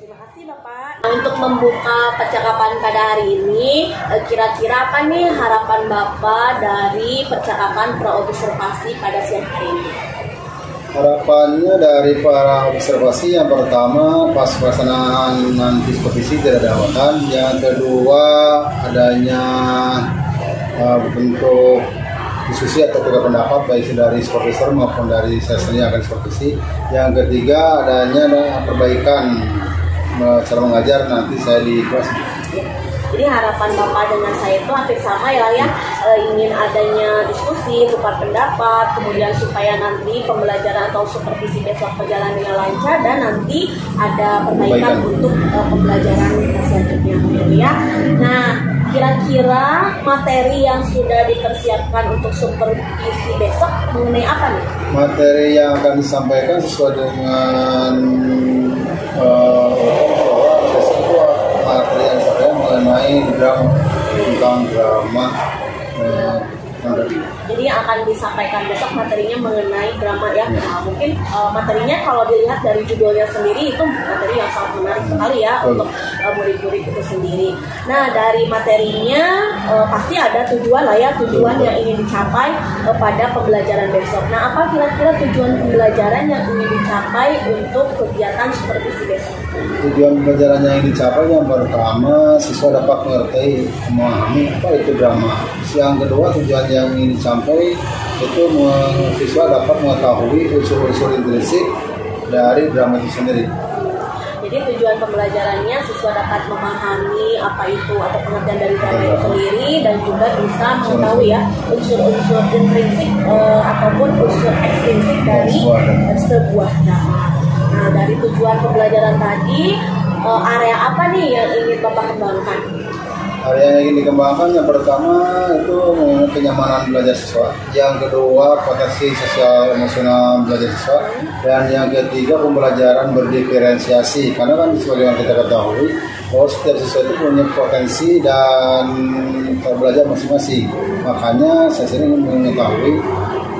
Terima kasih Bapak. Untuk membuka percakapan pada hari ini, kira-kira apa nih harapan Bapak dari percakapan praobservasi pada siang hari ini? Harapannya dari para observasi, yang pertama pas pelaksanaan nanti supervisi tidak ada hambatan, yang kedua adanya bentuk diskusi atau tukar pendapat baik dari supervisor maupun dari saya sendiri akan supervisi. Yang ketiga adanya perbaikan cara mengajar nanti saya di kelas. Jadi harapan Bapak dengan saya itu hampir sama ya, ingin adanya diskusi, tukar pendapat, kemudian supaya nanti pembelajaran atau supervisi besok berjalan dengan lancar dan nanti ada perbaikan untuk pembelajaran selanjutnya ya. Nah, kira-kira materi yang sudah dipersiapkan untuk supervisi besok mengenai apa nih? Materi yang akan disampaikan sesuai dengan materi yang saya mengenai drama, tentang drama. Jadi yang akan disampaikan besok materinya mengenai drama ya. Nah, mungkin materinya kalau dilihat dari judulnya sendiri itu materi yang sangat menarik sekali ya untuk murid-murid itu sendiri. Nah, dari materinya pasti ada tujuan lah ya, tujuan yang ingin dicapai pada pembelajaran besok. Nah, apa kira-kira tujuan pembelajaran yang ingin dicapai untuk kegiatan supervisi besok? Tujuan pembelajaran yang dicapai yang pertama siswa dapat mengerti, memahami apa itu drama. Yang kedua tujuan yang ingin dicapai itu siswa dapat mengetahui unsur-unsur intrinsik dari drama itu sendiri. Jadi tujuan pembelajarannya siswa dapat memahami apa itu atau pengertian dari drama itu sendiri dan juga bisa mengetahui ya unsur-unsur intrinsik ataupun unsur ekstrinsik dari sebuah drama. Nah, dari tujuan pembelajaran tadi, area apa nih yang ingin Bapak kembangkan? Area yang ingin dikembangkan yang pertama itu kenyamanan belajar siswa, yang kedua potensi sosial emosional belajar siswa, dan yang ketiga pembelajaran berdiferensiasi. Karena kan seperti yang kita ketahui bahwa setiap siswa itu punya potensi dan belajar masing-masing. Makanya saya sering mengetahui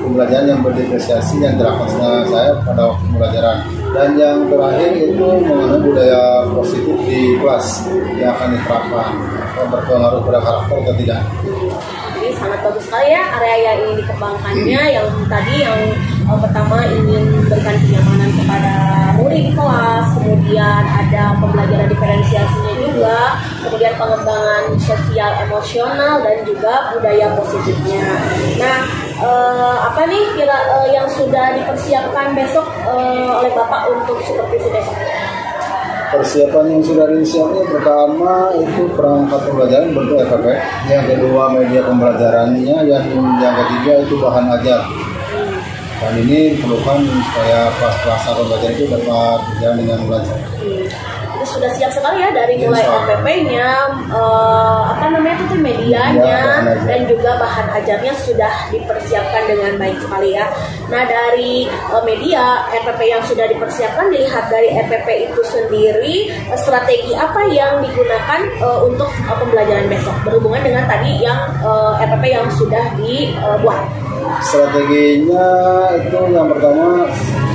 pembelajaran yang berdiferensiasi yang dilakukan saya pada waktu pembelajaran. Dan yang terakhir itu mengenai budaya positif di kelas yang akan diterapkan, berpengaruh pada karakter atau tidak. Jadi sangat bagus sekali ya area yang ingin dikembangkannya. Yang tadi yang pertama ingin memberikan kenyamanan kepada murid di kelas, kemudian ada pembelajaran diferensiasinya juga, kemudian pengembangan sosial emosional dan juga budaya positifnya. Nah, apa nih yang sudah dipersiapkan besok oleh Bapak untuk supervisi besok? Persiapan yang sudah disiapkan pertama itu perangkat pembelajaran bentuk FPP, yang kedua media pembelajarannya, yang ketiga itu bahan ajar. Dan ini diperlukan supaya pas pelaksanaan pembelajaran itu dapat berjalan dengan lancar. Itu sudah siap sekali ya dari mulai FPP-nya, itu medianya dan juga bahan ajarnya sudah dipersiapkan dengan baik sekali ya. Nah, dari media FPP yang sudah dipersiapkan, dilihat dari FPP itu sendiri, strategi apa yang digunakan untuk pembelajaran besok berhubungan dengan tadi yang FPP yang sudah dibuat. Strateginya itu yang pertama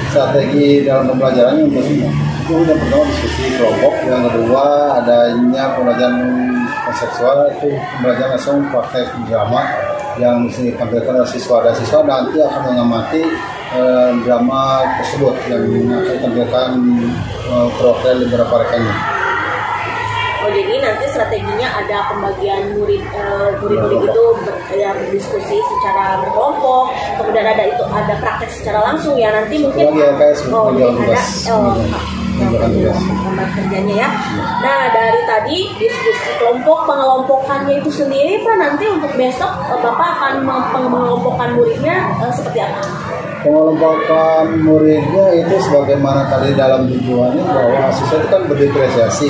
strategi dalam pembelajarannya untuk semua. Itu yang pertama diskusi kelompok, yang kedua adanya pembelajaran konseptual, itu pembelajaran langsung praktek drama yang mesti ditampilkan oleh siswa, dan siswa nanti akan mengamati drama tersebut yang akan ditampilkan perwakilan di beberapa rekannya. Oh, jadi nanti strateginya ada pembagian murid-murid itu berdiskusi secara berkelompok, kemudian ada praktek secara langsung ya nanti mungkin gambar kerjanya ya. Nah, dari tadi diskusi kelompok, pengelompokannya itu sendiri Pak, nanti untuk besok Bapak akan mengelompokkan muridnya seperti apa? Pengelompokan muridnya itu sebagaimana tadi dalam tujuannya bahwa siswa itu kan berdiferensiasi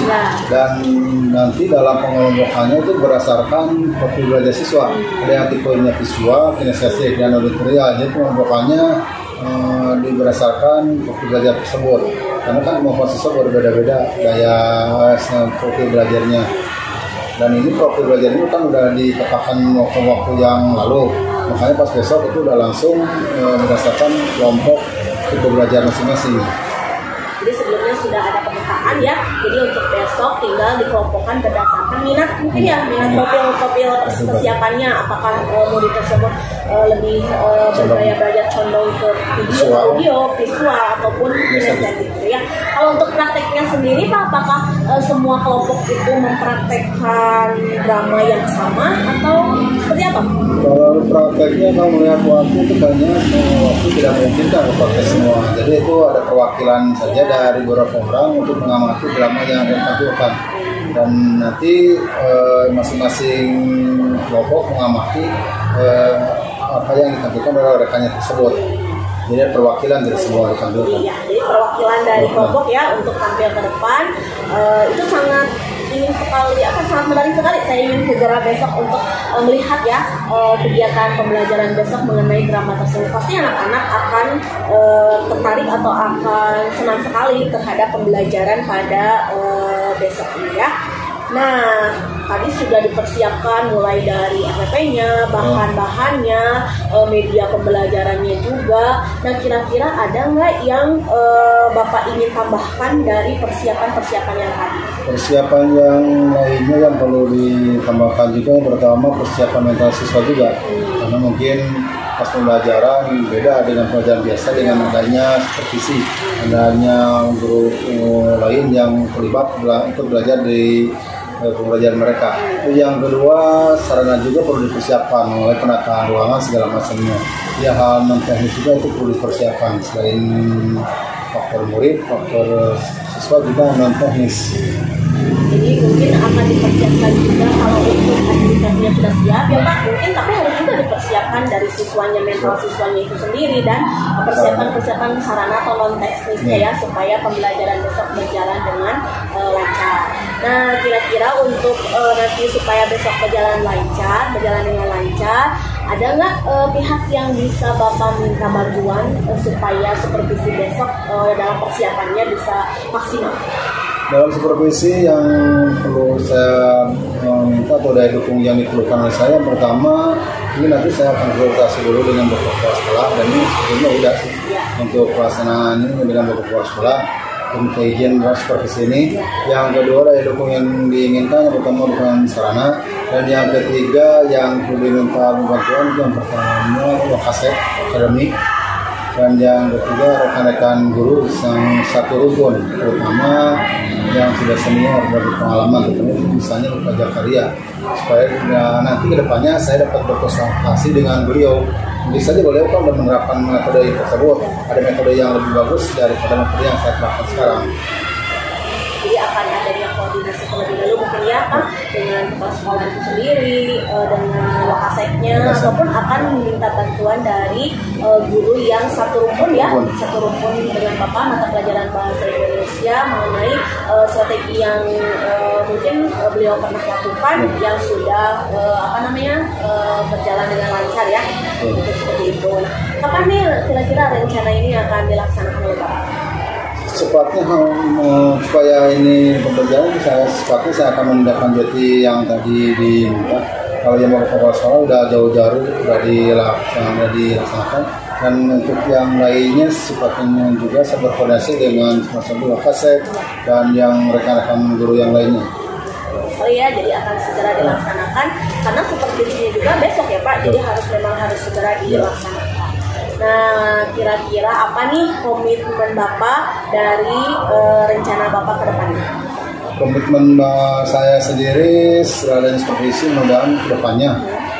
dan nanti dalam pengelompokannya itu berdasarkan profil belajar siswa. Ada yang tipenya visual, kinestetik, dan auditorial. Jadi pengelompokannya berdasarkan profil belajar tersebut. Karena kan kemampuan siswa berbeda-beda gaya profil belajarnya. Dan ini profil belajar ini kan udah ditetapkan waktu-waktu yang lalu. Makanya pas besok itu udah langsung berdasarkan kelompok tipe belajar masing-masing. Jadi sebelumnya sudah ada permukaan ya. Jadi untuk besok tinggal dikelompokkan berdasarkan minat mungkin ya, minat profil persiapannya, apakah murid tersebut lebih bergaya belajar condong ke video, audio, visual ataupun kinesthetik gitu ya. Kalau untuk prakteknya sendiri Pak, apakah semua kelompok itu mempraktekkan drama yang sama atau seperti apa? Kalau prakteknya kalau melihat waktu itu kayaknya waktu tidak memungkinkan praktek semua. Jadi itu ada perwakilan saja dari beberapa orang untuk mengamati drama yang akan ditampilkan. Dan nanti masing-masing kelompok mengamati apa yang ditampilkan oleh rekannya tersebut. Jadi ada perwakilan dari semua ditampilkan. Iya, jadi perwakilan dari kelompok ya untuk tampil ke depan itu sangat ingin sekali, sangat menarik sekali. Saya ingin segera besok untuk melihat ya kegiatan pembelajaran besok mengenai drama tersebut. Pasti anak-anak akan tertarik atau akan senang sekali terhadap pembelajaran pada besok ini ya. Nah, tadi sudah dipersiapkan mulai dari RPP-nya, bahan-bahannya, media pembelajarannya juga. Nah, kira-kira ada nggak yang Bapak ingin tambahkan dari persiapan-persiapan yang tadi? Persiapan yang lainnya yang perlu ditambahkan juga, yang pertama persiapan mental siswa juga. Karena mungkin pas pembelajaran beda dengan pelajaran biasa dengan adanya supervisi, adanya guru lain yang terlibat untuk belajar di pembelajaran mereka. Yang kedua, sarana juga perlu dipersiapkan mulai penataan ruangan segala macamnya. Ya, hal non teknis juga itu perlu dipersiapkan. Selain faktor murid, faktor siswa juga non teknis. Jadi mungkin akan dipersiapkan juga kalau untuk administrasinya sudah siap ya Pak, mungkin tapi harus juga dipersiapkan dari siswanya, mental siswanya itu sendiri dan persiapan sarana atau non teknisnya ya supaya pembelajaran besok berjalan dengan lancar. Nah, kira-kira untuk nanti supaya besok berjalan dengan lancar, ada nggak pihak yang bisa Bapak minta bantuan supaya supervisi besok dalam persiapannya bisa maksimal? Dalam supervisi yang perlu saya minta atau daya dukung yang diperlukan oleh saya, pertama ini nanti saya akan konsultasi dulu dengan beberapa sekolah, dan ini sebetulnya udah sih untuk pelaksanaan ini dengan beberapa sekolah untuk izin supervisi ini. Yang kedua, daya dukung yang diinginkan yang pertama bukan sarana, dan yang ketiga yang perlu diminta bantuan yang pertama lokasi akademik, dan yang ketiga rekan-rekan guru yang satu rumpun, terutama yang sudah senior dan berpengalaman, misalnya Pak Jakaria, supaya nanti kedepannya saya dapat berkonsultasi dengan beliau. Bisa saja beliau kan sudah menerapkan metode tersebut, ada metode yang lebih bagus daripada metode yang saya terapkan sekarang. Jadi akan adanya koordinasi terlebih dahulu mungkin ya Pak dengan kepala sekolah itu sendiri, dengan wakaseknya, ataupun akan meminta bantuan dari guru yang satu rumpun dengan Bapak mata pelajaran bahasa Indonesia mengenai strategi yang mungkin beliau pernah lakukan yang sudah berjalan dengan lancar ya. Seperti itu. Kapan nih kira-kira rencana ini akan dilaksanakan oleh Bapak? Sepatnya supaya ini berjalan, saya akan menindaklanjuti yang tadi diminta. Kalau yang mau ke kepala sekolah udah jauh-jauh sudah dilaksanakan, dan untuk yang lainnya sifatnya juga saya berkoordinasi dengan semua Kasek dan yang rekan-rekan guru yang lainnya. Oh iya, jadi akan segera dilaksanakan karena supervisinya juga besok ya Pak, jadi harus segera dilaksanakan. Nah, kira-kira apa nih komitmen Bapak dari rencana Bapak ke depannya? Komitmen saya sendiri selain supervisi, mudah-mudahan ke depannya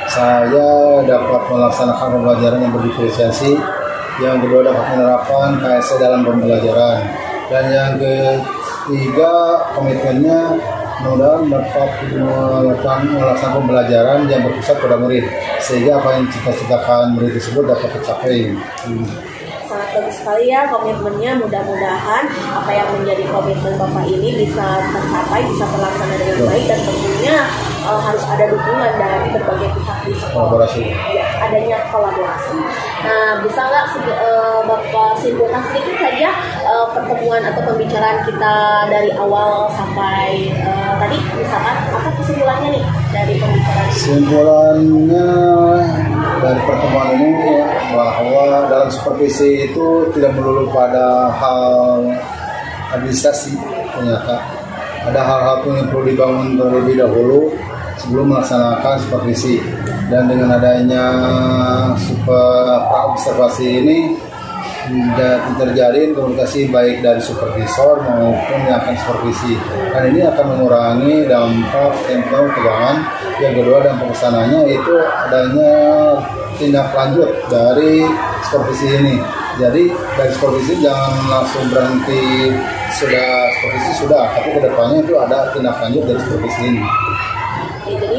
saya dapat melaksanakan pembelajaran yang berdiferensiasi, yang kedua dapat menerapkan KSE dalam pembelajaran, dan yang ketiga komitmennya mudah-mudahan dapat melaksanakan pembelajaran yang berpusat pada murid, sehingga apa yang cita-citakan murid tersebut dapat tercapai. Sangat bagus sekali ya komitmennya, mudah-mudahan apa yang menjadi komitmen Bapak ini bisa tercapai, bisa terlaksana dengan baik, dan tentunya harus ada dukungan dari berbagai pihak di sekolah. Ya, adanya kolaborasi. Nah, bisa nggak Bapak simpulkan sedikit saja pertemuan atau pembicaraan kita dari awal sampai tadi, misalkan apa kesimpulannya nih dari pembicaraan? Kesimpulannya dari pertemuan ini bahwa dalam supervisi itu tidak melulu pada hal administrasi, ternyata ada hal-hal yang perlu dibangun terlebih dahulu sebelum melaksanakan supervisi. Dan dengan adanya observasi ini terjalin komunikasi baik dari supervisor maupun yang akan supervisi, dan ini akan mengurangi dampak tempo keuangan. Yang kedua, dampak kesananya itu adanya tindak lanjut dari supervisi ini. Jadi dari supervisi jangan langsung berhenti sudah, tapi kedepannya itu ada tindak lanjut dari supervisi ini. Ya, jadi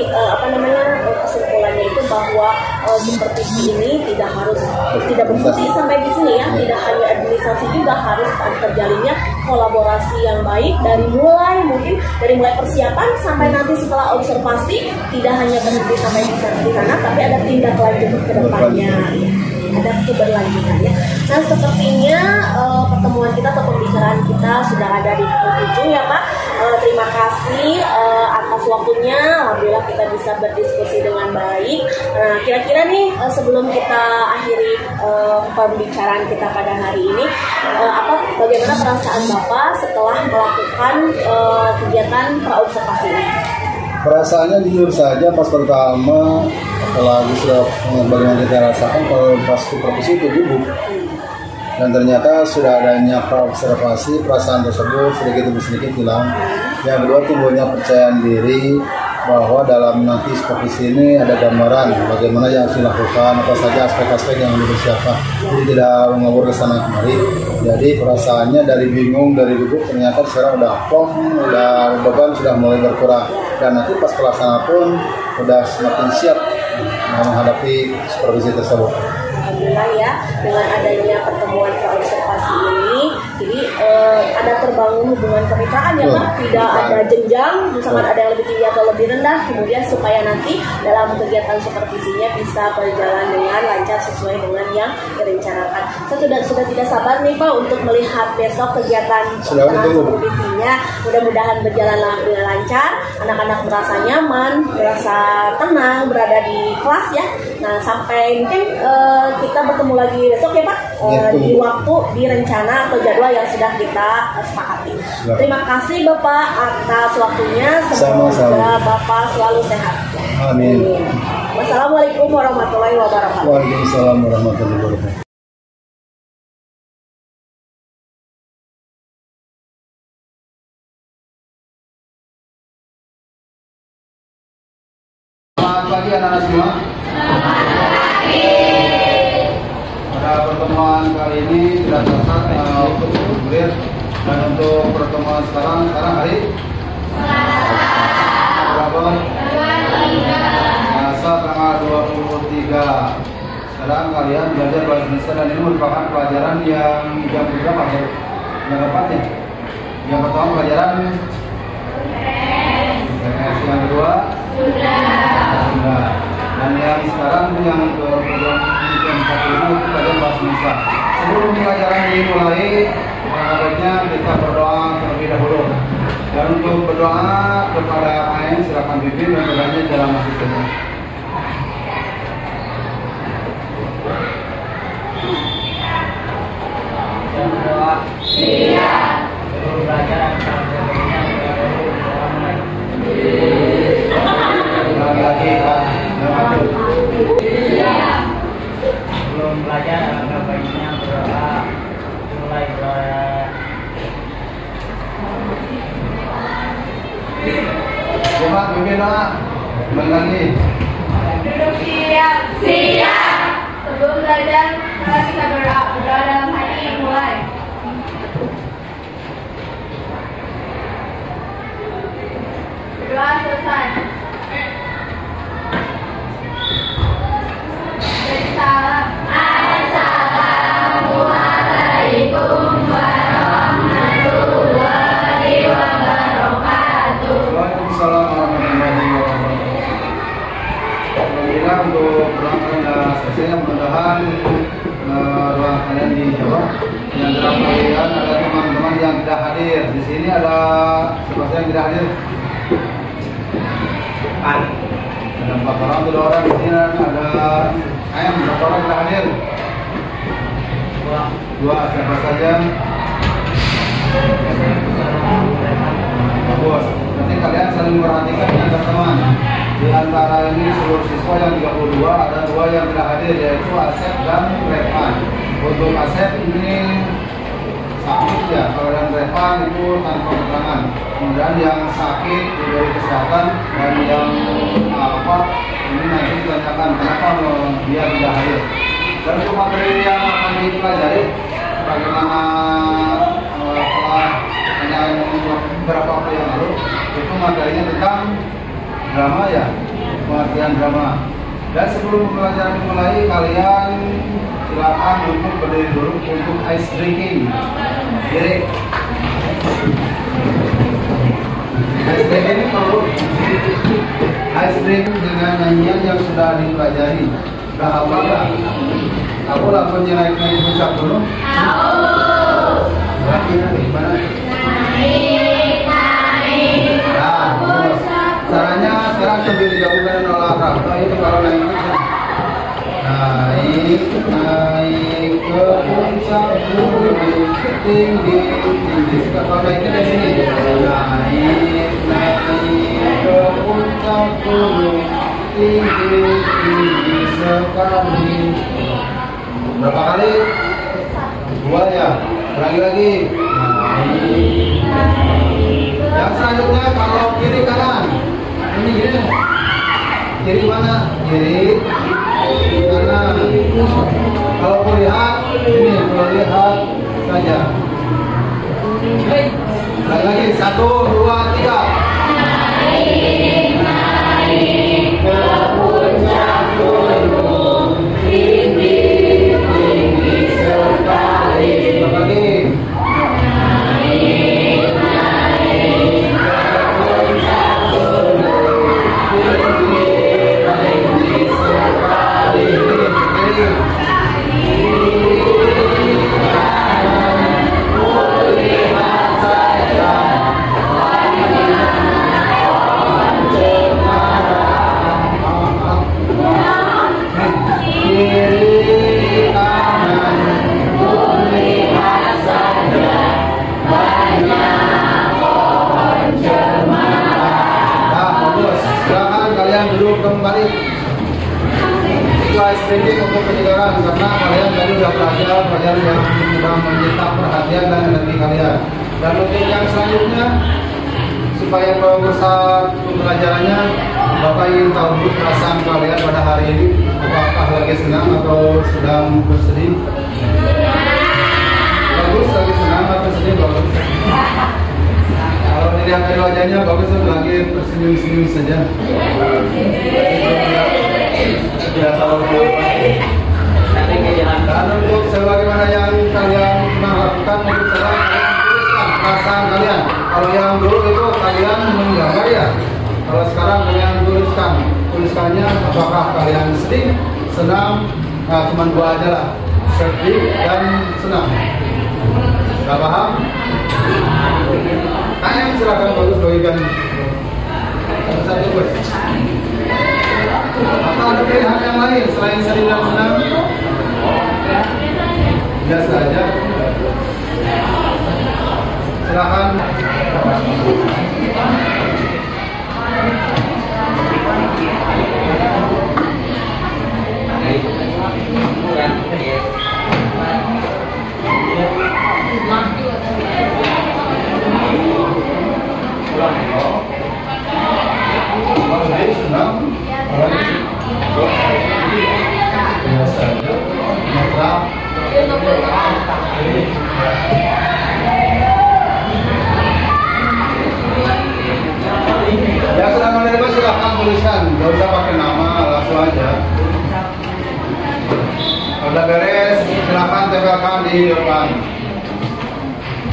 kesimpulannya itu bahwa supervisi ini tidak berhenti sampai di sini ya, tidak hanya administrasi, juga harus terjalinnya kolaborasi yang baik dari mulai persiapan sampai nanti setelah observasi, tidak hanya berhenti sampai di sana, tapi ada tindak lanjut ke depannya. Ada keberlanjutannya. Nah, sepertinya pertemuan kita atau pembicaraan kita sudah ada di ujung ya Pak. Terima kasih atas waktunya. Alhamdulillah kita bisa berdiskusi dengan baik. Nah, kira-kira nih sebelum kita akhiri pembicaraan kita pada hari ini, bagaimana perasaan Bapak setelah melakukan kegiatan praobservasi ini? Perasaannya jujur saja pas pertama, apalagi sudah bagaimana kita rasakan kalau pas supervisi itu gugup. Dan ternyata sudah adanya praobservasi, perasaan tersebut sedikit demi sedikit hilang. Yang kedua, timbulnya percayaan diri bahwa dalam nanti supervisi ini ada gambaran bagaimana yang harus dilakukan, apa saja aspek-aspek yang harus disiapkan. Jadi tidak mengabur ke sana kemari. Jadi perasaannya dari bingung, dari gugup, ternyata sekarang udah plong, udah beban sudah mulai berkurang. Dan nanti pas pelaksanaan pun udah semakin siap menghadapi supervisi tersebut. Alhamdulillah ya, dengan adanya pertemuan praobservasi ini, jadi ada terbangun hubungan kemitraan ya Pak, tidak ada jenjang, misalkan ada yang lebih tinggi atau lebih rendah, kemudian supaya nanti dalam kegiatan supervisinya bisa berjalan dengan lancar sesuai dengan yang direncanakan. Saya sudah tidak sabar nih Pak untuk melihat besok kegiatan supervisinya, mudah-mudahan berjalan dengan lancar, anak-anak merasa nyaman, merasa tenang berada di kelas ya. Nah, sampai mungkin kita bertemu lagi besok ya Pak, di waktu, di rencana atau jadwal yang sudah kita sepakati. Terima kasih Bapak atas waktunya, semoga Bapak selalu sehat. Amin. Wassalamualaikum warahmatullahi wabarakatuh. Waalaikumsalam warahmatullahi wabarakatuh. Selamat pagi anak-anak semua. Pada pertemuan kali ini tidak terasa untuk bergulir, dan untuk pertemuan sekarang hari berapa? Selasa tanggal 23. Sekarang kalian belajar bahasa Indonesia, dan ini merupakan pelajaran yang berapa ya? Yang keempat ya? Yang pertama pelajaran yang kedua sudah. Dan yang sekarang yang keempat itu pelajaran bahasa Indonesia. Sebelum pelajaran dimulai, selanjutnya kita berdoa terlebih dahulu. Dan untuk berdoa kepada AN, silakan pimpin dan berdoanya dalam hati saja. Berdoa. Siap. Sebelum belajar sebelum belajar agak baiknya berdoa, mulai berdoa. Coba pimpin doa. Kembali lagi. Duduk siap. Siap. Sebelum belajar, mari kita berdoa. Berdoa dalam hati, mulai. Berdoa selesai. Jadi salam. Assalamualaikum warahmatullahi wabarakatuh. Waalaikumsalam warahmatullahi wabarakatuh. Alhamdulillah untuk perangkat sudah selesai. Mudah-mudahan ruang kalian dijawab. Yang dalam kalian ada teman-teman yang tidak hadir. Di sini ada siapa yang tidak hadir? Ada 4 orang, 2 orang. Di sini ada ayam, berapa orang tidak hadir? 2. Siapa saja? bos. Nanti kalian saling memperhatikan ya teman-teman. Di antara ini seluruh siswa yang 32 ada 2 yang tidak hadir, yaitu Asep dan Revan. Untuk Asep ini sakit ya, kalau yang Revan itu tanpa keterangan. Kemudian yang sakit diberi kesehatan dan yang apa ini nanti ditanyakan kenapa dia tidak hadir. Dan untuk materi yang akan dipelajari bagaimana telah hanya beberapa waktu yang lalu itu materinya tentang drama ya, pengertian drama. Dan sebelum pembelajaran dimulai, kalian silakan untuk berdiri dulu untuk ice drinking. Jadi ice drinking ini perlu ice drinking dengan nyanyian yang sudah dipelajari. Udah hafal nggak? Aku langsung naik puncak dulu. Berarti gimana? Nah, caranya sekarang sambil digabungkan dengan olahraga itu kalau naik ke puncak gunung tinggi. Kalau naiknya dari sini. Naik ke puncak gunung tinggi sekali. Berapa kali? 2 ya. Lagi. Yang selanjutnya kalau kiri kanan. Ini gini. Kiri mana? Kiri kanan. Kalau melihat ini melihat saja. Lagi 1, 2, 3. Naik ke puncak gunung tinggi sekali. Lagi. Kembali itu ice drinking untuk penyegaran karena kalian tadi sudah belajar yang sudah menyita perhatian dan energi kalian. Dan untuk yang selanjutnya supaya pemirsa pembelajarannya, Bapak ingin tahu dulu perasaan kalian pada hari ini, apakah lagi senang atau sedang bersedih? Bagus, lagi senang atau sedih? Bagus. Kalau dilihat dari wajahnya bagus, lagi tersenyum-senyum saja. Tidak tahu kenapa. Dan untuk sebagaimana yang kalian mengharapkan, untuk tuliskan perasaan kalian. Kalau yang dulu itu kalian menggambar ya. Kalau sekarang kalian tuliskannya apakah kalian sedih, senang, nah cuma 2 aja lah, sedih dan senang. Gak paham? Kalian silakan bagus bagikan satu bos. Atau ada pilihan yang lain selain sedih dan senang? Biasa aja. Silakan. Ya sudah menerima silahkan tuliskan, nggak usah pakai nama, langsung aja. Udah beres, silahkan tempelkan di depan.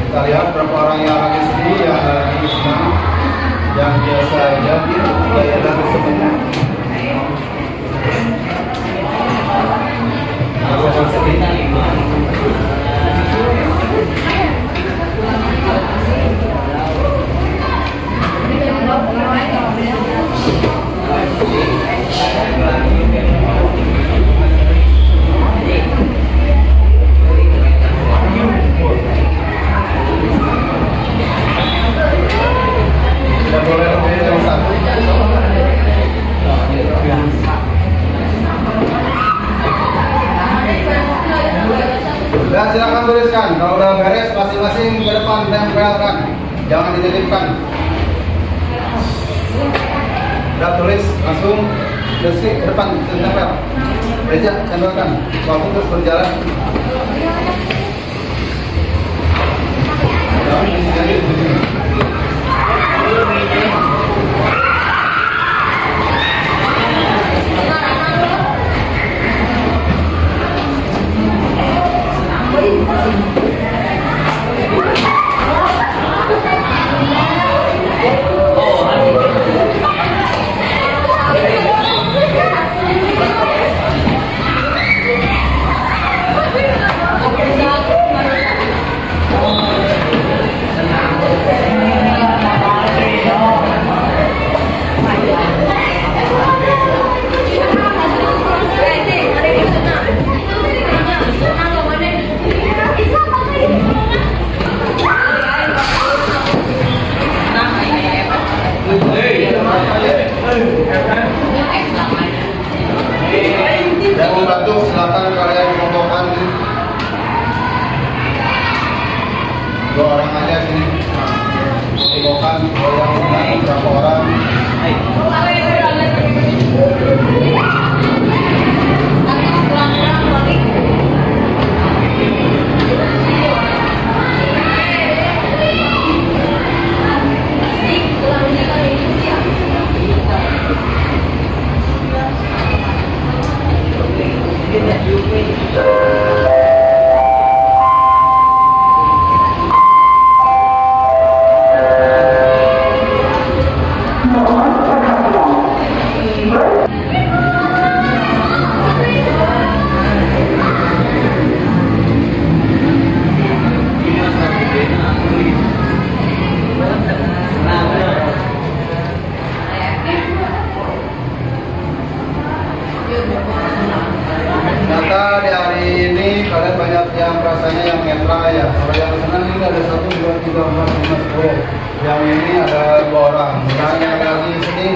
Kita lihat berapa orang yang lagi sedih, yang lagi senang, yang biasa aja, yang lagi senang. Aku akan sedih. silakan tuliskan. Kalau udah beres masing-masing ke depan tempelkan. Jangan dititipkan. Udah tulis langsung ke depan tempel. Reja tempelkan. Waktu terus berjalan. Dan membantu silakan kalian kelompokkan dua orang aja sini, kelompokkan berapa orang. Ternyata di hari ini kalian banyak yang rasanya yang netral ya. Kalau yang senang ini ada 1, 2, 3, 4, 5, 10. Yang ini ada 2 orang. Dan yang lagi sini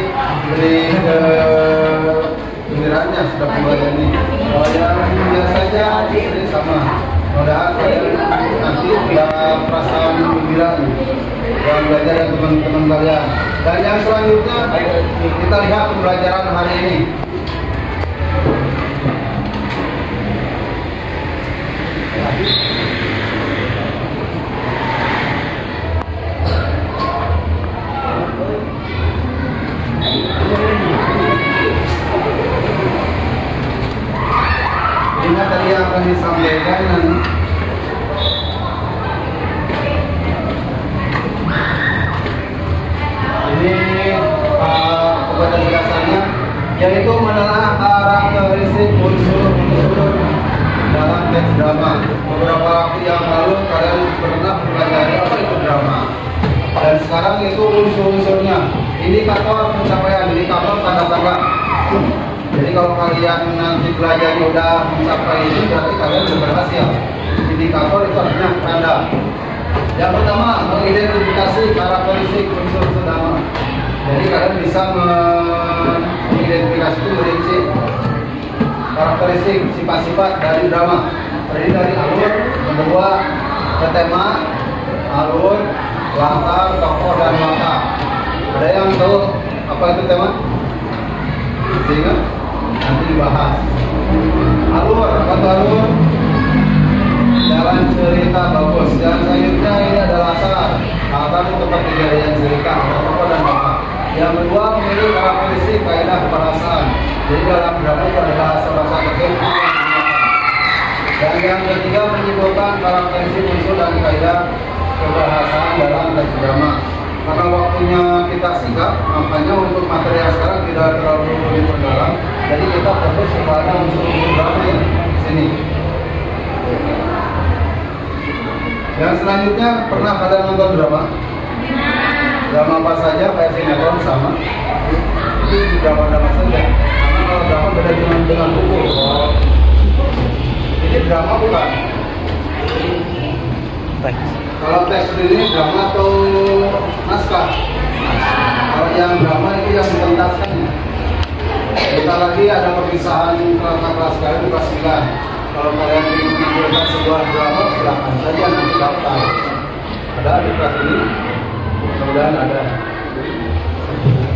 beri ke gilirannya sudah pembagian ini. Kalau yang biasa saja ini sama. Mudah-mudahan kalian nanti punya perasaan gembira dan belajar dengan teman-teman kalian. Dan yang selanjutnya kita lihat pembelajaran hari ini. Ini tadi yang akan disampaikan ini penjelasannya yaitu menelaah karakteristik unsur-unsur dalam teks drama. Beberapa waktu yang lalu kalian pernah mempelajari apa itu drama. Dan sekarang itu unsur-unsurnya. Indikator pencapaian, indikator tanda-tanda. Jadi kalau kalian nanti belajar udah mencapai ini berarti kalian sudah berhasil. Indikator itu artinya tanda. Yang pertama mengidentifikasi karakteristik unsur-unsur drama. Jadi kalian bisa mengidentifikasi itu merinci karakteristik sifat-sifat dari drama. Terdiri dari alur, kedua tema, alur, latar, tokoh dan watak. Ada yang tahu apa itu tema? Sehingga nanti dibahas. Alur, apa itu alur? Jalan cerita bagus. Jalan selanjutnya ini adalah latar. Latar itu tempat kejadian cerita, tokoh dan watak. Yang kedua memiliki karakteristik kaidah kebahasaan. Jadi dalam drama itu ada bahasa-bahasa tertentu. Dan yang ketiga menyimpulkan karakteristik unsur dan kaidah kebahasaan dalam teks drama. Karena waktunya kita singkat, makanya untuk material sekarang tidak terlalu diperdalam. Jadi kita fokus kepada unsur-unsur drama yang sini. Yang selanjutnya pernah kalian nonton drama? Drama apa saja kayak sinetron sama? Itu drama-drama saja. Karena kalau drama beda dengan buku. Ini drama bukan? Kalau teks sendiri drama atau naskah? Kalau yang drama itu yang dituntaskannya. Kita lagi ada perpisahan kelas kalian di kelas 9. Kalau kalian ingin menampilkan sebuah drama, silahkan saja nanti daftar. Ada di kelas ini, mudah-mudahan ada.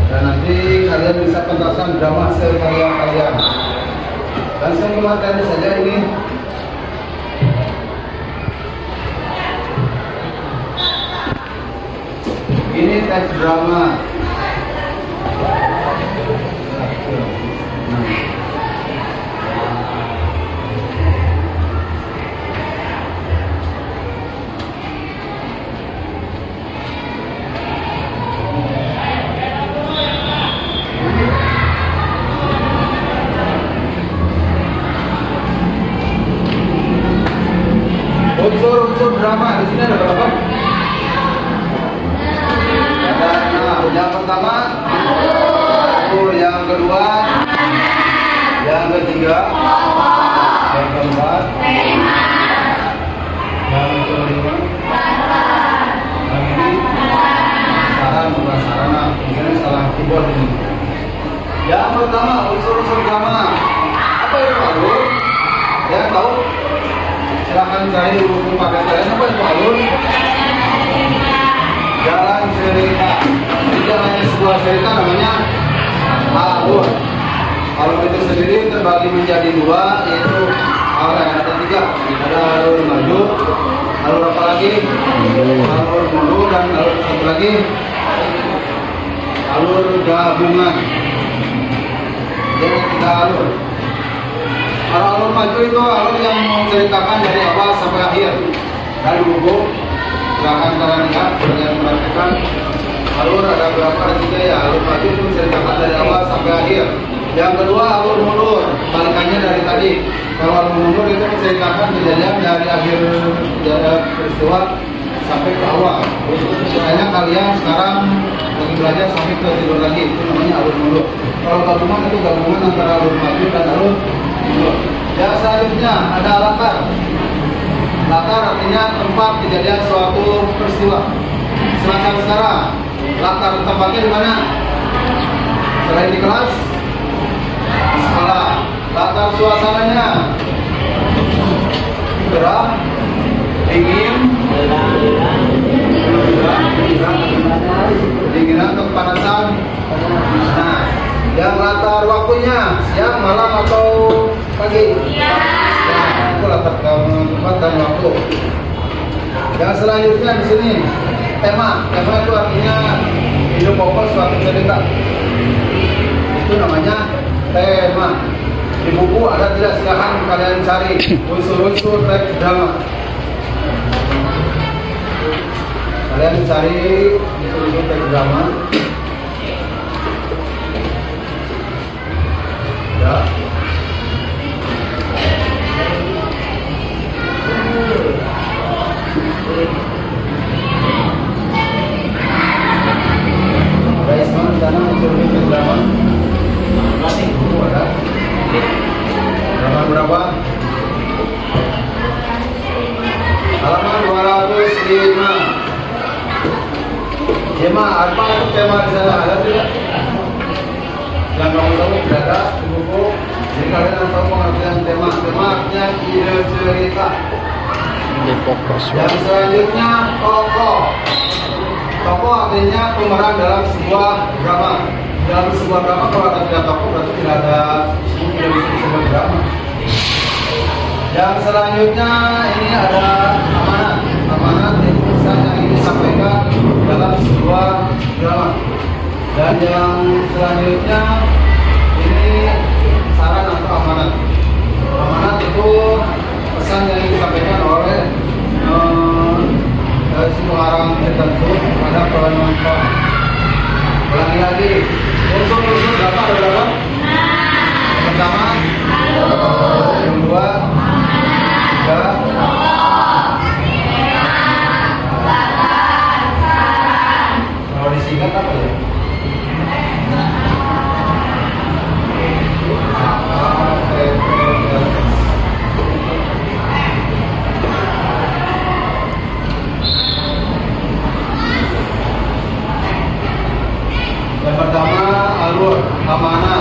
Dan nanti kalian bisa pentaskan drama sekarya kalian. Langsung ke materi saja ini. Ini teks drama. Unsur-unsur drama di sini ada berapa? Ada 6. Yang pertama, yang kedua, yang ketiga, yang keempat, yang kelima, yang ini saran bukan sarana, mungkin salah keyboard ini. Yang pertama, unsur-unsur drama. Apa itu alur? Ya tahu? Silahkan cari buku pakai kalian. Apa itu alur? Jalan cerita. Jadi jalannya sebuah cerita namanya alur. Alur itu sendiri terbagi menjadi dua, yaitu ada 3. Ada alur maju, alur apa lagi? Alur mundur, dan alur satu lagi alur gabungan. Jadi 3 alur. Kalau alur maju itu alur yang menceritakan dari awal sampai akhir. Dari buku, silahkan kalian lihat, kalian perhatikan. Alur ada berapa? Ada 3 ya. Alur maju itu menceritakan dari awal sampai akhir. Yang kedua alur mundur, balikannya dari tadi. Kalau alur mundur itu menceritakan kejadian dari akhir peristiwa sampai ke awal. Misalnya kalian sekarang lagi belajar sampai ke tidur lagi, itu namanya alur mundur. Kalau gabungan itu gabungan antara alur maju dan alur mundur. Yang selanjutnya ada latar. Latar artinya tempat kejadian suatu peristiwa. Semacam sekarang, latar tempatnya di mana? Selain di kelas, sekolah. Latar suasananya gerah, dingin, dinginan atau kepanasan. Nah, yang latar waktunya siang, malam atau pagi? Nah, itu latar tempat dan waktu. Yang selanjutnya di sini tema. Tema itu artinya hidup pokok suatu cerita. Itu namanya tema. Di buku ada tidak? Silahkan kalian cari unsur-unsur teks drama. Kalian cari unsur-unsur teks drama. Ya. Guys, mana sana unsur-unsur teks drama? Ada. Halaman berapa? Halaman 205. Tema apa itu tema di sana? Ada tidak? Yang kamu tahu tidak ada di buku. Jadi kalian harus tahu pengertian tema. Tema artinya ide cerita. Yang selanjutnya tokoh. Tokoh artinya pemeran dalam sebuah drama. Dalam sebuah drama kalau ada tidak tokoh berarti tidak ada sebuah drama. Yang selanjutnya ini ada amanat. Amanat itu pesan yang ingin disampaikan dalam sebuah drama. Dan yang selanjutnya ini saran atau amanat. Amanat itu pesan yang ingin disampaikan oleh si pengarang tertentu pada penonton. Ulangi lagi. Unsur-unsur drama ada berapa? Yang pertama, yang kedua, tiga, kalau disingkat apa ya? Yang pertama alur amanat.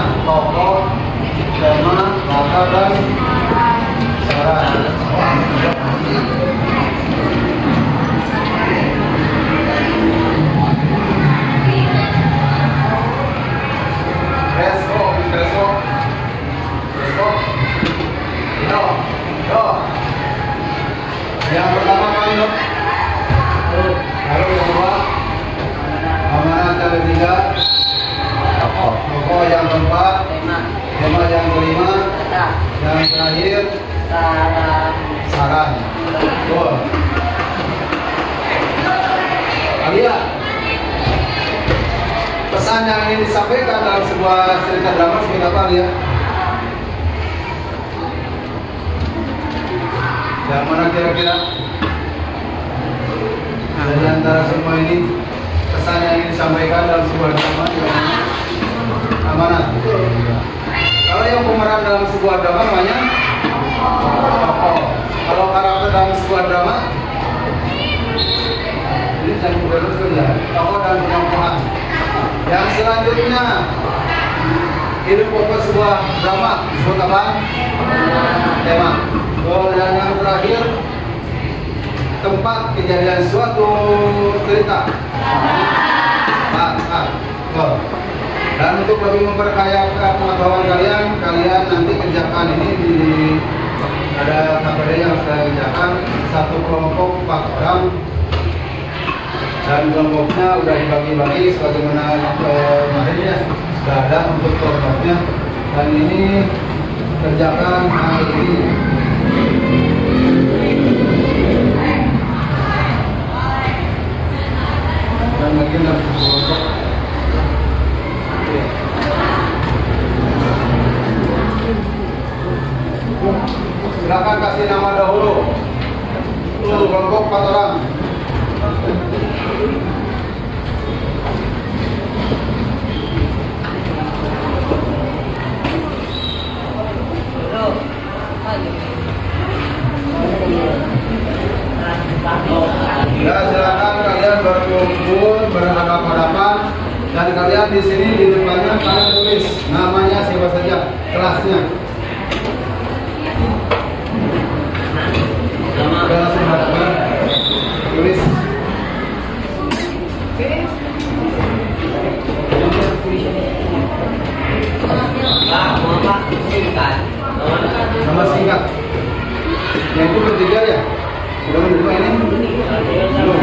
aman dong. Lalu yang kedua, amanat yang ketiga, pokok yang keempat, tema yang kelima, yang terakhir, saran. Betul. Alia, pesan yang ingin disampaikan dalam sebuah cerita drama seperti apa, Alia? Yang mana kira-kira? Dari antara semua ini, pesan yang ingin disampaikan dalam sebuah drama amanah. Kalau yang pemeran dalam sebuah drama namanya tokoh. Kalau karakter dalam sebuah drama ini saya berurut kerja tokoh dan penyokohan. Yang selanjutnya hidup pokok sebuah drama disebut apa? Tema. Dan yang terakhir tempat kejadian suatu cerita. Dan untuk lebih memperkaya pengetahuan kalian nanti kerjakan ini di ada KPD yang saya kerjakan satu kelompok 4 orang dan kelompoknya udah dibagi-bagi sebagaimana kemarin ya sudah ada untuk kelompoknya dan ini kerjakan hari ini. Dan lagi dalam kelompok silakan kasih nama dahulu. Kelompok 4 orang. Ya, silakan kalian berkumpul berhadapan-hadapan dan kalian di sini di depannya kalian tulis namanya siapa saja, kelasnya. Udah langsung hadapan, tulis. Nama singkat. Yang itu bertiga ya? Sudah menerima ini? Belum.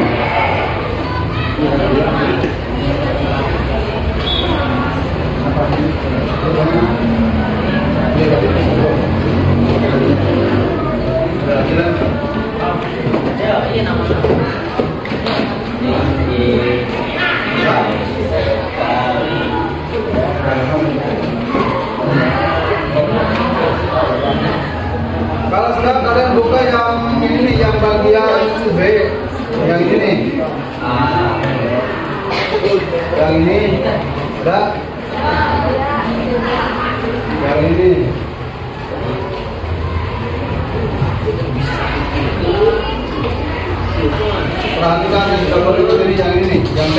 Kalau sudah kalian buka yang ini yang bagian B, yang ini nih. Yang ini sudah. Yang ini. Perhatikan yang sudah berikut ini yang ini, yang B.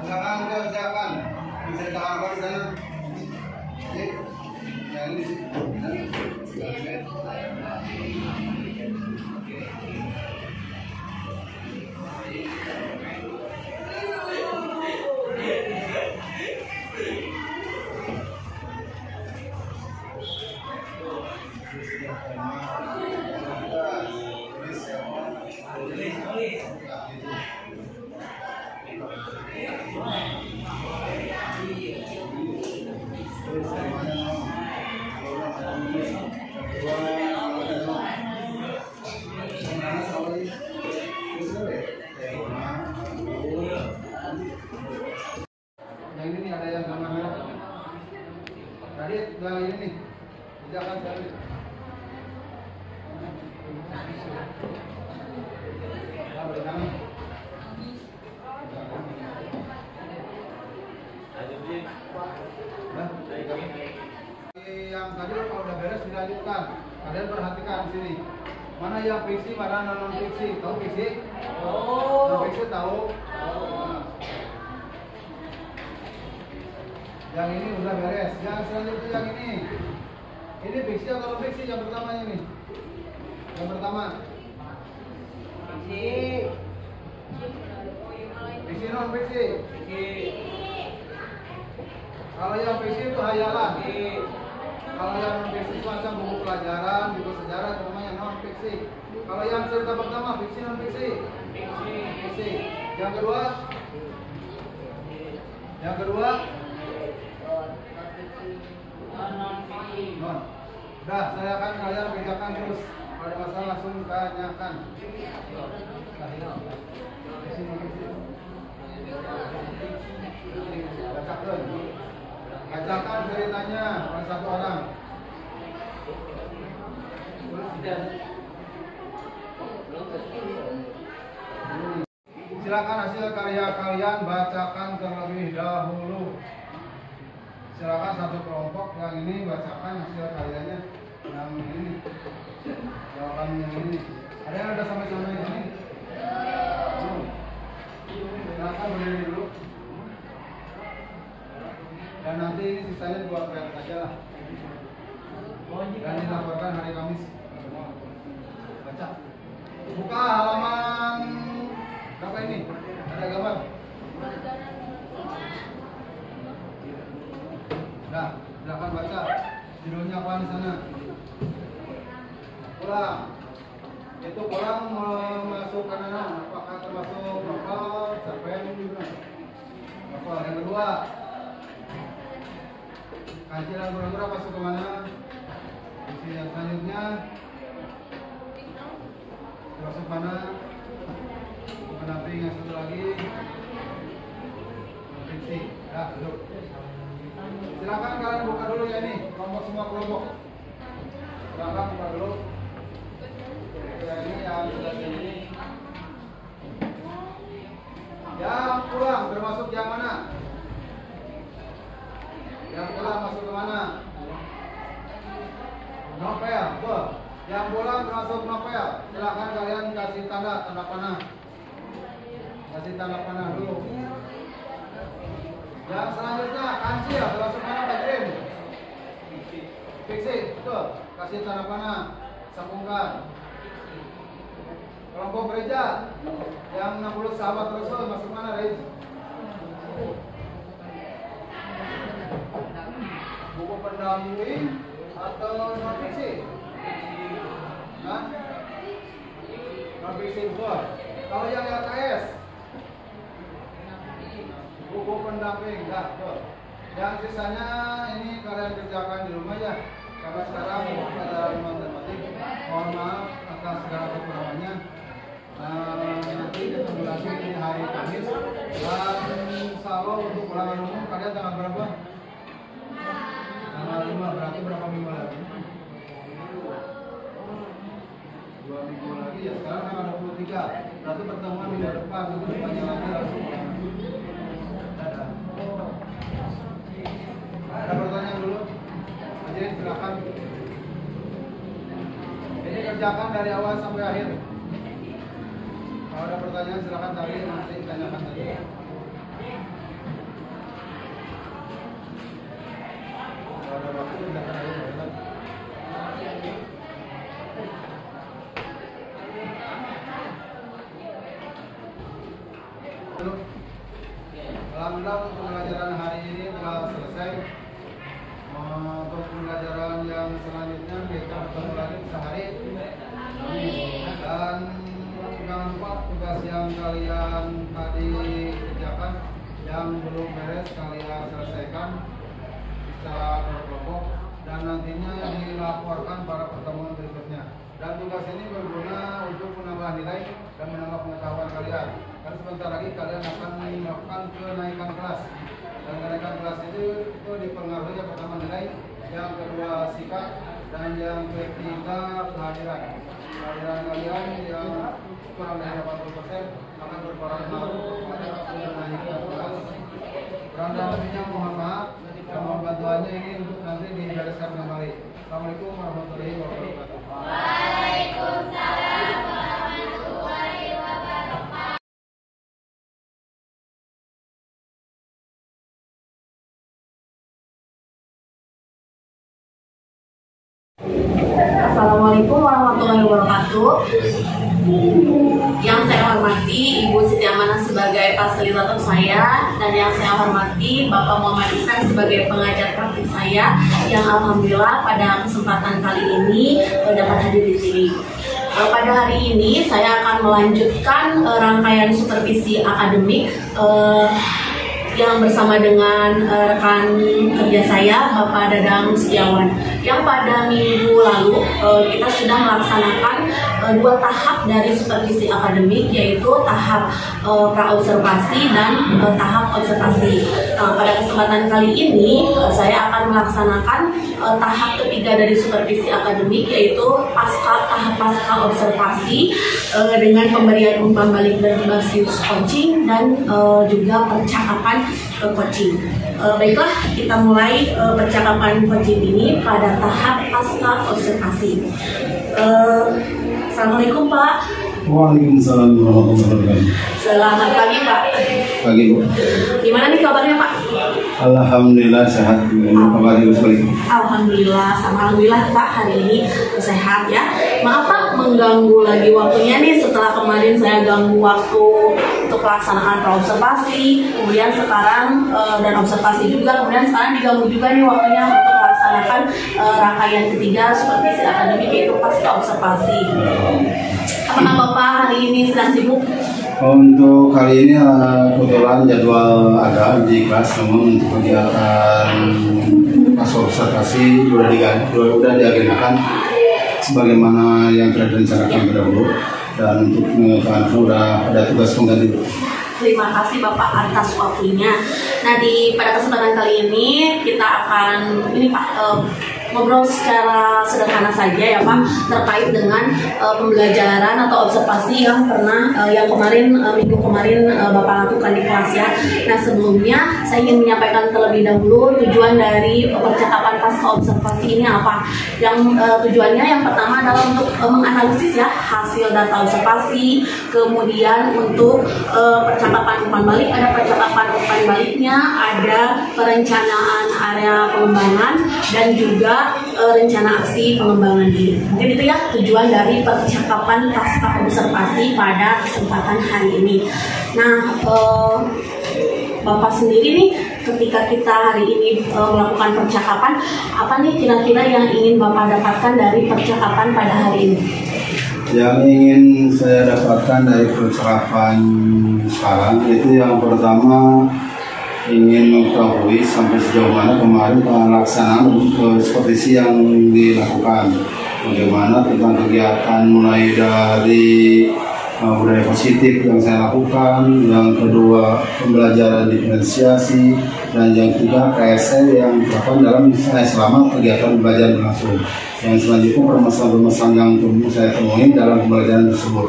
Silakan kerjakan. Bisa ditawarkan di sana. Yang ini. Yang ini ada yang gambar merah. Tadi yang ini nih. Jangan cari. Ada yang tadi kalau udah beres dilanjutkan. Kalian perhatikan sini. Mana yang fiksi, mana non fiksi? Tahu fiksi? Non fiksi tahu? Nah. Yang ini udah beres. Yang selanjutnya yang ini. Ini fiksi atau non fiksi yang pertama ini? Yang pertama. Fiksi non fiksi. Kalau yang fiksi itu hayalan. Kalau yang non fiksi macam buku pelajaran, buku sejarah, itu namanya non fiksi. Kalau yang cerita pertama fiksi non fiksi. Fiksi. Yang kedua. Yang kedua. Non. Udah, saya akan kalian bedakan terus. Kalau ada masalah langsung tanyakan. Bacakan ceritanya oleh satu orang. Silakan hasil karya kalian bacakan terlebih dahulu. Silakan satu kelompok yang ini bacakan hasil karyanya. Yang ini, jawaban yang ini. Ada yang ada sampai-sampai ini? Silakan berdiri dulu. Dan nanti sisanya dibuat PR saja lah. Dan dilaporkan hari Kamis. Baca. Buka halaman berapa ini? Ada gambar? Nah, silakan baca. Judulnya apa di sana? Pulang. Itu pulang memasukkan anak. Apakah termasuk novel, cerpen juga? Novel. Yang kedua, kajian dan pura-pura masuk ke mana? Isi yang selanjutnya masuk mana? Pendamping yang satu lagi. Fiksi. Dah, duduk. Silakan kalian buka dulu ya ini, kelompok semua kelompok. Silakan buka dulu. Ya ini yang sudah ini. Yang pulang termasuk yang mana? Yang pulang masuk ke mana? Novel, betul. Yang pulang termasuk novel. Silakan kalian kasih tanda panah. Kasih tanda panah dulu. Yang selanjutnya kancil termasuk mana Pak Jim? Fiksi, betul. Kasih tanda panah. Sambungkan. Kelompok gereja yang 60 sahabat Rasul masuk mana, Riz? Buku pendamping atau non fiksi? Hah? Non fiksi, betul. Kalau yang LKS, buku pendamping, ya, betul. Yang sisanya ini kalian kerjakan di rumah ya. Karena sekarang ada matematik. Mohon maaf atas segala kekurangannya. Nanti ketemu lagi di hari Kamis. Dan insya Allah untuk ulangan umum kalian tanggal berapa? Tanggal 5, berarti berapa minggu lagi? 2 minggu lagi ya, sekarang tanggal 23. Berarti pertemuan minggu depan, itu depannya lagi langsung ulangan. Dadah. Ada pertanyaan dulu? Jadi silakan. Ini kerjakan dari awal sampai akhir. Kalau ada pertanyaan silakan tadi nanti tanyakan saja. Kalau ada waktu kerjakan aja. Alhamdulillah untuk pelajaran hari ini telah selesai. Untuk pembelajaran yang selanjutnya kita bertemu lagi sehari. Dan jangan lupa tugas yang kalian tadi kerjakan yang belum beres kalian selesaikan secara berkelompok dan nantinya dilaporkan pada pertemuan berikutnya. Dan tugas ini berguna untuk menambah nilai dan menambah pengetahuan kalian. Karena sebentar lagi kalian akan melakukan kenaikan kelas. Dan kenaikan kelas itu dipengaruhi yang pertama nilai, yang kedua sikap, dan yang ketiga kehadiran. Kehadiran kalian yang kurang dari 80% akan berpengaruh pada kenaikan kelas. Kurang dan lebihnya mohon maaf dan mohon bantuannya ini untuk nanti dibereskan kembali. Assalamualaikum warahmatullahi wabarakatuh. Waalaikumsalam warahmatullahi wabarakatuh. Assalamualaikum warahmatullahi wabarakatuh. Yang saya hormati Ibu Siti Amanah sebagai fasilitator saya, dan yang saya hormati Bapak Muhammad Ihsan sebagai pengajar praktik saya, yang alhamdulillah pada kesempatan kali ini dapat hadir di sini. Pada hari ini saya akan melanjutkan rangkaian supervisi akademik yang bersama dengan rekan kerja saya, Bapak Dadang Setiawan, yang pada minggu lalu kita sudah melaksanakan 2 tahap dari supervisi akademik, yaitu tahap praobservasi dan tahap observasi. Pada kesempatan kali ini saya akan melaksanakan tahap ketiga dari supervisi akademik, yaitu tahap pasca observasi dengan pemberian umpan balik berbasis coaching dan juga percakapan coaching. Baiklah, kita mulai percakapan coaching ini pada tahap pasca observasi. Assalamualaikum Pak. Waalaikumsalam warahmatullahi wabarakatuh. Selamat pagi Pak. Pagi Bu. Gimana nih kabarnya Pak? Alhamdulillah sehat. Apa kabar sekali? Alhamdulillah Pak, hari ini sehat ya. Maaf Pak mengganggu lagi waktunya nih, setelah kemarin saya ganggu waktu untuk pelaksanaan praobservasi, kemudian sekarang dan observasi juga, kemudian sekarang diganggu juga nih waktunya untuk melaksanakan rangkaian ketiga supervisi akademik, yaitu pasca observasi. Apakah Bapak hari ini sedang sibuk? Untuk kali ini kebetulan jadwal ada di kelas, namun untuk kegiatan pas observasi sudah diagendakan sebagaimana yang telah direncanakan terdahulu, dan untuk anak sudah ada tugas pengganti. Terima kasih Bapak atas waktunya. Nah, pada kesempatan kali ini kita akan Pak ngobrol secara sederhana saja ya Pak, terkait dengan pembelajaran atau observasi yang minggu kemarin Bapak lakukan di kelas ya. Nah, sebelumnya saya ingin menyampaikan terlebih dahulu tujuan dari percakapan pasca observasi ini apa. Yang tujuannya yang pertama adalah untuk menganalisis ya hasil data observasi, kemudian untuk percakapan umpan balik, ada percakapan umpan baliknya, ada perencanaan area pengembangan, dan juga rencana aksi pengembangan diri. Mungkin itu ya tujuan dari percakapan pasca observasi pada kesempatan hari ini. Nah, Bapak sendiri nih, ketika kita hari ini melakukan percakapan, apa nih kira-kira yang ingin Bapak dapatkan dari percakapan pada hari ini? Yang ingin saya dapatkan dari percakapan sekarang itu yang pertama, ingin mengetahui sampai sejauh mana kemarin pelaksanaan supervisi yang dilakukan, bagaimana tentang kegiatan mulai dari budaya positif yang saya lakukan, yang kedua pembelajaran diferensiasi, dan yang ketiga KSL yang dilakukan dalam selama kegiatan belajar berlangsung. Yang selanjutnya permasalahan-permasalahan yang saya temui dalam pembelajaran tersebut.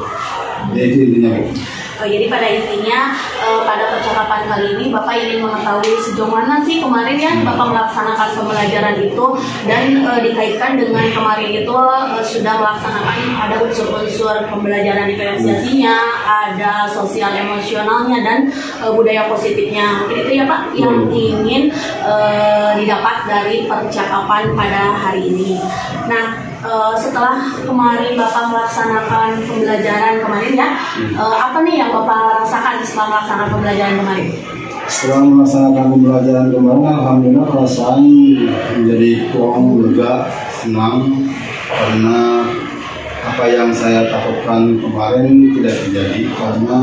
Jadi intinya Bu. Jadi pada intinya pada percakapan kali ini Bapak ingin mengetahui sejauh mana sih kemarin ya Bapak melaksanakan pembelajaran itu, dan dikaitkan dengan kemarin itu sudah melaksanakan ada unsur-unsur pembelajaran diferensiasinya, ada sosial emosionalnya, dan budaya positifnya. Mungkin itu ya Pak yang ingin didapat dari percakapan pada hari ini. Nah, setelah kemarin Bapak melaksanakan pembelajaran kemarin ya, apa nih yang Bapak rasakan setelah melaksanakan pembelajaran kemarin? Setelah melaksanakan pembelajaran kemarin, alhamdulillah perasaan menjadi plong, lega, senang, karena apa yang saya takutkan kemarin tidak terjadi. Karena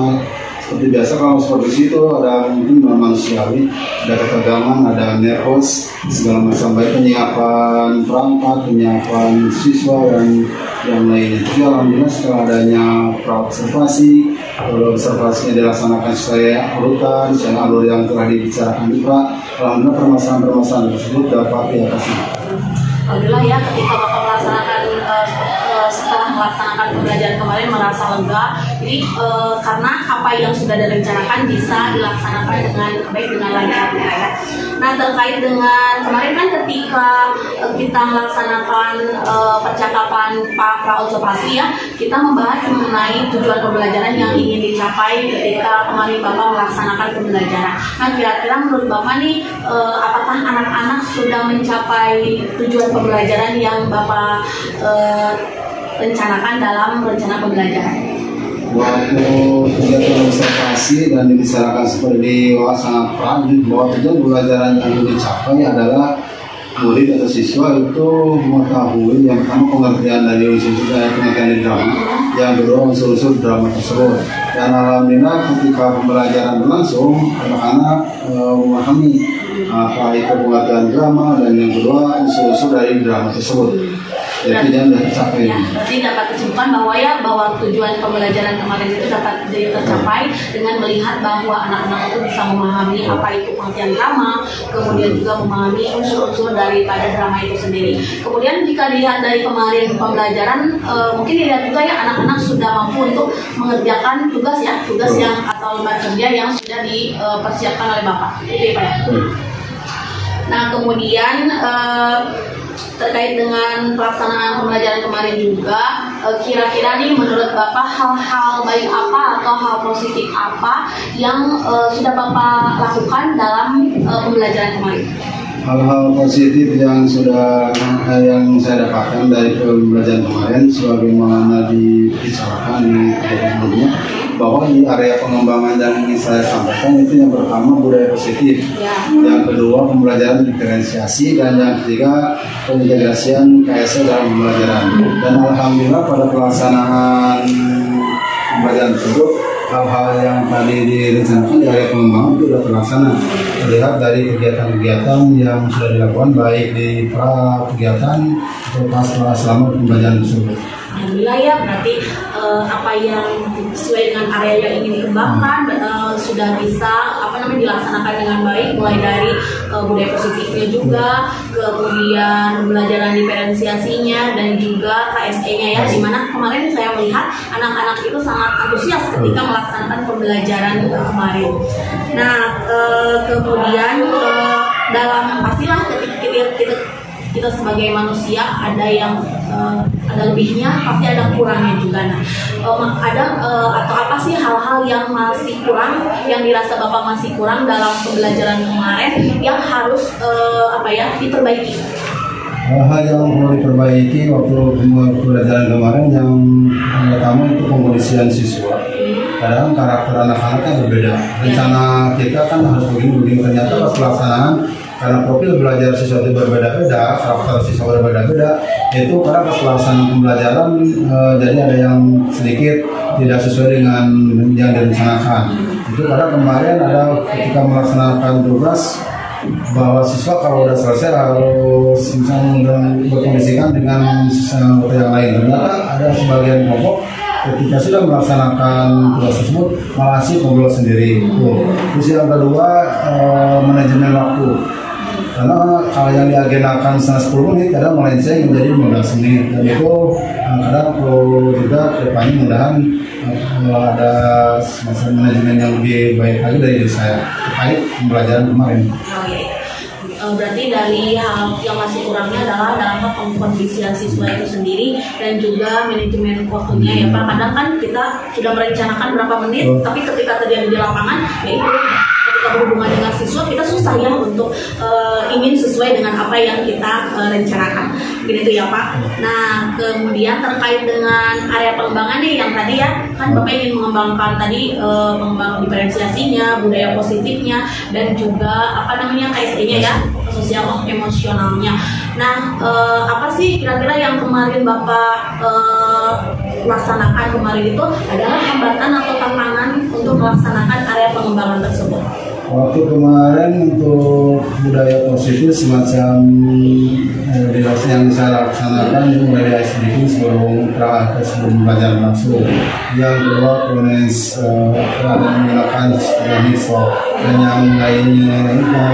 seperti biasa kalau supervisi itu ada mungkin manusiawi, ada ketegangan, ada nervous, segala macam, baik penyiapan perangkat, penyiapan siswa, dan yang lainnya. Jadi alhamdulillah setelah adanya praobservasi, kalau observasinya dilaksanakan sesuai urutan, sesuai alur yang telah dibicarakan di Pak, alhamdulillah permasalahan-permasalahan tersebut dapat diatasi. Alhamdulillah ya, ketika Bapak melaksanakan setelah melaksanakan pembelajaran kemarin merasa lega. Jadi karena apa yang sudah direncanakan bisa dilaksanakan dengan baik dengan lancar ya. Nah terkait dengan kemarin kan ketika kita melaksanakan percakapan pra-observasi ya, kita membahas mengenai tujuan pembelajaran yang ingin dicapai ketika kemarin Bapak melaksanakan pembelajaran. Nah kira-kira menurut Bapak nih apakah anak-anak sudah mencapai tujuan pembelajaran yang Bapak rencanakan dalam rencana pembelajaran? Waktu kegiatan observasi dan dibicarakan seperti sangat paham bahwa tujuan pembelajaran yang dicapai adalah murid atau siswa itu mengetahui yang pertama pengertian dari unsur-unsur pengertian di drama, yang kedua unsur-unsur drama tersebut. Dan alhamdulillah ketika pembelajaran berlangsung, anak-anak memahami apa itu pengertian drama dan yang kedua unsur-unsur dari drama tersebut. Jadi yang sudah tercapai. Ya, berarti dapat disimpulkan bahwa tujuan pembelajaran kemarin itu dapat tercapai dengan melihat bahwa anak-anak itu bisa memahami apa itu pengertian drama, kemudian juga memahami unsur-unsur daripada drama itu sendiri. Kemudian jika dilihat dari kemarin pembelajaran, mungkin dilihat juga ya anak-anak sudah mampu untuk mengerjakan tugas yang atau lembar kerja yang sudah dipersiapkan oleh Bapak. Itu ya Pak ya. Nah kemudian terkait dengan pelaksanaan pembelajaran kemarin juga, kira-kira nih menurut Bapak hal-hal baik apa atau hal positif apa yang sudah Bapak lakukan dalam pembelajaran kemarin? Hal-hal positif yang saya dapatkan dari pembelajaran kemarin sebagaimana dibicarakan di sebelumnya, bahwa di area pengembangan yang ingin saya sampaikan itu yang pertama budaya positif, yang kedua pembelajaran diferensiasi, dan yang ketiga pengintegrasian KSE dalam pembelajaran. Dan alhamdulillah pada pelaksanaan pembelajaran tersebut hal-hal yang tadi direncanakan di area pengembangan itu sudah terlaksana. Terlihat dari kegiatan-kegiatan yang sudah dilakukan baik di pra kegiatan atau selama pembelajaran tersebut. Alhamdulillah ya, berarti apa yang sesuai dengan area yang ingin dikembangkan sudah bisa dilaksanakan dengan baik, mulai dari budaya positifnya juga, kemudian pembelajaran diferensiasinya dan juga KSE-nya ya, dimana kemarin saya melihat anak-anak itu sangat antusias ketika melaksanakan pembelajaran kemarin. Nah kemudian dalam pastilah ketika kita sebagai manusia ada yang ada lebihnya, pasti ada kurangnya juga. Nah, atau apa sih hal-hal yang masih kurang, yang dirasa Bapak masih kurang dalam pembelajaran kemarin yang harus diperbaiki? Hal yang perlu diperbaiki waktu pembelajaran kemarin yang pertama itu pengkondisian siswa. Kadang karakter anak-anaknya berbeda. Rencana kita kan harus begini, ternyata pas pelaksanaan karena profil belajar siswa itu berbeda-beda, karakter siswa berbeda-beda, itu karena pas pelaksanaan pembelajaran jadi ada yang sedikit tidak sesuai dengan yang direncanakan. Itu karena kemarin ada ketika melaksanakan tugas bahwa siswa kalau sudah selesai harus misalnya berkondisikan dengan siswa yang lain. Ternyata ada sebagian kelompok ketika sudah melaksanakan tugas tersebut masih ngobrol sendiri. Terus yang kedua manajemen waktu. Karena kalau yang diagendakan 10 menit kadang melenceng menjadi 15 menit, dan itu kadang perlu juga kedepannya mudahan ada semacam manajemen yang lebih baik lagi dari diri saya terkait pembelajaran kemarin. Berarti dari hal yang masih kurangnya adalah dalam pengkondisian siswa itu sendiri dan juga manajemen waktunya ya Pak. Kadang kan kita sudah merencanakan berapa menit, tapi ketika terjadi di lapangan yaitu ketika berhubungan dengan siswa kita susah ya untuk ingin sesuai dengan apa yang kita rencanakan. Begitu ya Pak. Nah kemudian terkait dengan area pengembangan nih yang tadi ya, kan Bapak ingin mengembangkan tadi pengembangan diferensiasinya, budaya positifnya, dan juga KSE-nya ya, sosial emosionalnya. Nah apa sih kira-kira yang kemarin Bapak laksanakan kemarin itu adalah hambatan atau tantangan untuk melaksanakan area pengembangan tersebut? Waktu kemarin untuk budaya positif semacam yang saya laksanakan itu mulai dari sedikit sebelum belajar langsung. Yang kedua proses menggunakan teknik dan yang lainnya itu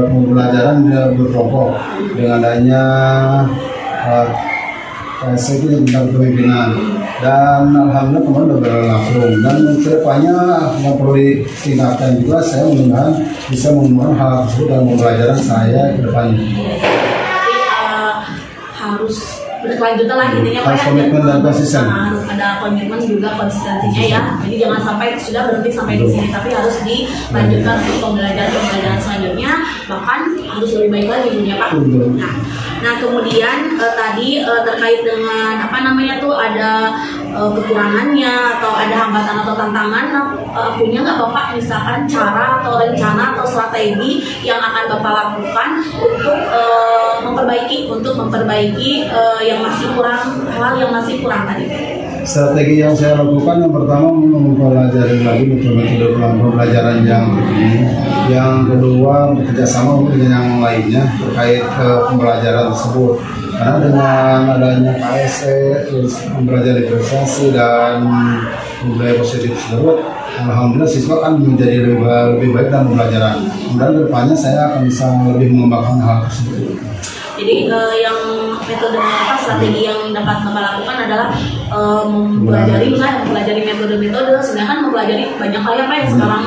pembelajaran berkelompok dengan adanya KSC itu tentang kepemimpinan, dan alhamdulillah kemarin udah berlangsung, dan kedepannya yang perlu ditingkatkan juga, saya mudah-mudahan bisa mengembangkan hal tersebut dalam pembelajaran saya ke depannya. Harus berkelanjutan lah intinya Pak, harus komitmen dan konsisten. Harus ada komitmen juga konsistensinya ya. Jadi jangan sampai sudah berhenti sampai di sini, tapi harus dilanjutkan untuk pembelajaran selanjutnya, bahkan harus lebih baik lagi ya Pak. Nah kemudian tadi terkait dengan apa namanya tuh ada kekurangannya atau ada hambatan atau tantangan, punya nggak Bapak misalkan cara atau rencana atau strategi yang akan Bapak lakukan untuk memperbaiki yang masih kurang, hal yang masih kurang tadi? Strategi yang saya lakukan yang pertama mempelajari lagi metode pembelajaran yang begini, yang kedua bekerjasama dengan yang lainnya terkait pembelajaran tersebut. Karena dengan adanya KSC, terus mempelajari prestasi dan budaya positif tersebut, alhamdulillah siswa kan menjadi lebih baik dalam pembelajaran. Kemudian kedepannya saya akan bisa lebih mengembangkan hal tersebut. Jadi yang metode apa strategi yang dapat Bapak lakukan adalah mempelajari metode-metode, sedangkan mempelajari banyak hal ya Pak ya sekarang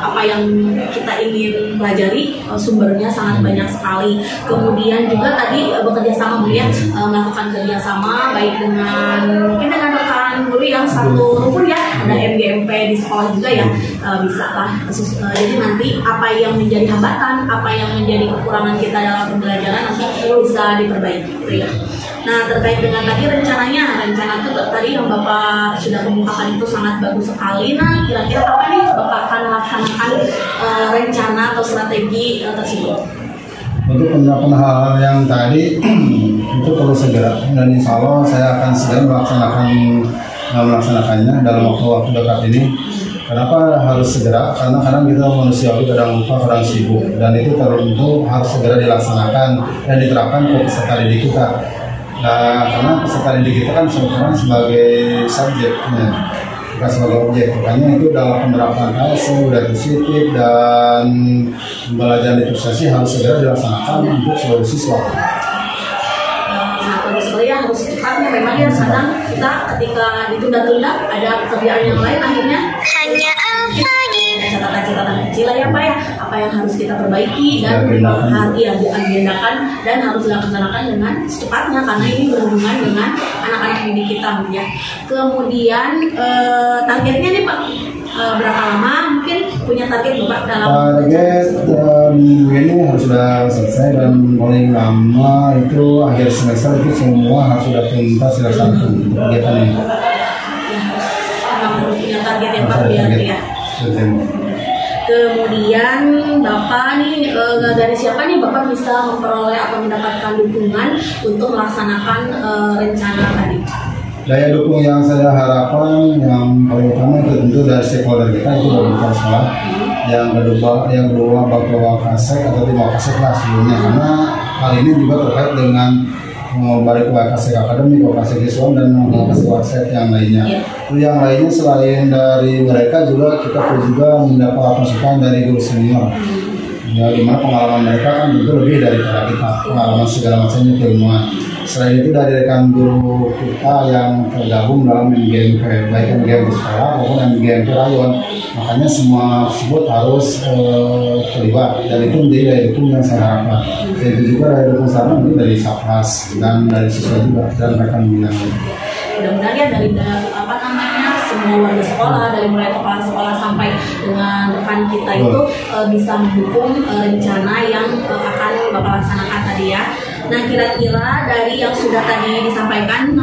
apa yang kita ingin pelajari sumbernya sangat banyak sekali. Kemudian juga tadi bekerja sama ya, melakukan kerjasama baik mungkin dengan rekan guru yang satu rumpun ya, ada MGMP di sekolah juga ya, bisa lah. Jadi nanti apa yang menjadi hambatan, apa yang menjadi kekurangan kita dalam pembelajaran nanti bisa diperbaiki gitu ya. Nah terkait dengan tadi rencana itu tadi yang Bapak sudah kemukakan itu sangat bagus sekali. Nah kira-kira apa nih Bapak akan melaksanakan rencana atau strategi tersebut? Untuk penerapan hal-hal yang tadi itu perlu segera, dan insya Allah saya akan segera melaksanakannya dalam waktu dekat ini. Kenapa harus segera? Karena kadang kita manusiawi, kadang lupa, kadang sibuk, dan itu tentu harus segera dilaksanakan dan diterapkan ke peserta didik kita. Nah, karena peserta didik kita kan sebenarnya sebagai subjeknya, bukan sebagai objek. Makanya itu dalam penerapan KSC, budaya positif dan pembelajaran literasi harus segera dilaksanakan untuk seluruh siswa. Yang harus cepatnya memang ya, kadang kita ketika ditunda-tunda ada pekerjaan yang lain, akhirnya hanya catatan-catatan kecil ya Pak ya, apa yang harus kita perbaiki dan diagendakan dan harus dilaksanakan dengan secepatnya, karena ini berhubungan dengan anak-anak didik kita ya. Kemudian targetnya nih Pak, berapa lama mungkin punya target Bapak dalam target minggu ini harus sudah selesai, dan paling lama itu akhir semester itu semua harus sudah tuntas dilaksanakan kegiatan ini. Harus punya target yang Pak ya. Kemudian Bapak nih dari siapa nih Bapak bisa memperoleh atau mendapatkan dukungan untuk melaksanakan rencana tadi? Daya dukung yang saya harapkan yang paling utama itu tentu dari stakeholder kita, itu dari kepala sekolah. Yang kedua Bapak Wakasek atau tim Wakasek lah sebelumnya, karena hal ini juga terkait dengan balik Wakasek Akademi, Wakasek Islam dan Wakasek yang lainnya. Yang lainnya selain dari mereka juga kita perlu juga mendapat masukan dari guru senior. Ya, dimana pengalaman mereka kan tentu lebih daripada kita, pengalaman segala macamnya, keilmuan. Selain itu dari rekan guru kita yang tergabung dalam MGMP, baik MGMP sekolah maupun MGMP rayon, makanya semua tersebut harus terlibat, dan itu menjadi daya dukung yang saya harapkan. Dan itu juga daya dukung sarana itu dari Satgas dan dari siswa juga dan rekan bilang. Mudah-mudahan ya dari semua warga sekolah, dari mulai kepala sekolah sampai dengan rekan kita itu bisa mendukung rencana yang akan Bapak laksanakan tadi ya. Nah kira-kira dari yang sudah tadi disampaikan,